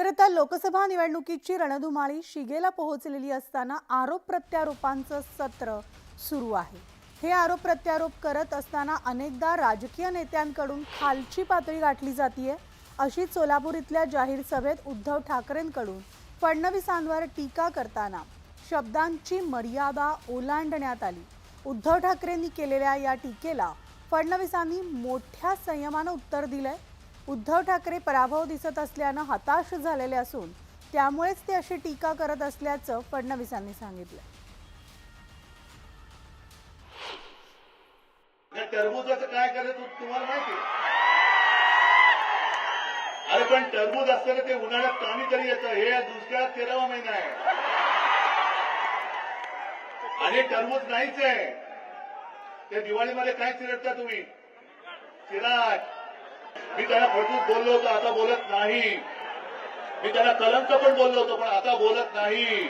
तर आता लोकसभा निवडणुकीची रणधुमाळी शिगेला पोहोचलेली असताना आरोप प्रत्यारोपांचं सत्र सुरू आहे। हे आरोप प्रत्यारोप करत असताना अनेकदा राजकीय नेत्यांकडून खालची पातळी गाठली जातीये। अशी सोलापूर इथल्या जाहीर सभेत उद्धव ठाकरेंकडून फडणवीसांवर टीका करताना शब्दांची मर्यादा ओलांडण्यात आली। उद्धव ठाकरेंनी केलेल्या या टीकेला फडणवीसांनी मोठ्या संयमाने उत्तर दिलंय। उद्धव ठाकरे पराभव दिसत असल्याने हताश झालेले असून त्यामुळेच ते अशी टीका करत असल्याचं फडणवीसांनी सांगितलं। टरबूजाचं काय करायचं तुम्हाला माहिती? अरे पण टरबूज असताना ते उन्हाळ्यात पाणी तरी येतं, हे दुष्काळात 13वा महिना आहे आणि टरबूज नाहीच आहे। ते दिवाळीमध्ये काय चिरडता तुम्ही? चिराग। मी त्याला फटूच बोललो होतो, आता बोलत नाही। मी त्याला कलंक पण बोललो होतो, पण आता बोलत नाही,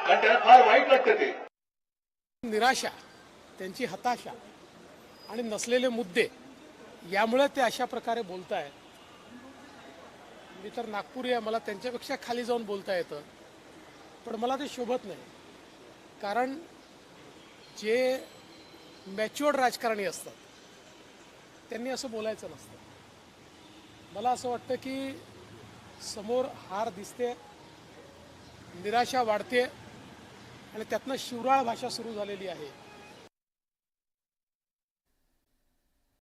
कारण त्याला फार वाईट वाटतं। ते निराशा, त्यांची हताशा आणि नसलेले मुद्दे यामुळे ते अशा प्रकारे बोलतायत। मी तर नागपुरी आहे, मला त्यांच्यापेक्षा खाली जाऊन बोलता येतं, पण मला ते शोभत नाही। कारण जे मॅच्युअर्ड राजकारणी असतात त्यांनी असं बोलायचं नसतं। मला असं वाटतं की समोर हार दिसते, निराशा वाढते आणि त्यातनं शिवराळ भाषा सुरू झालेली आहे।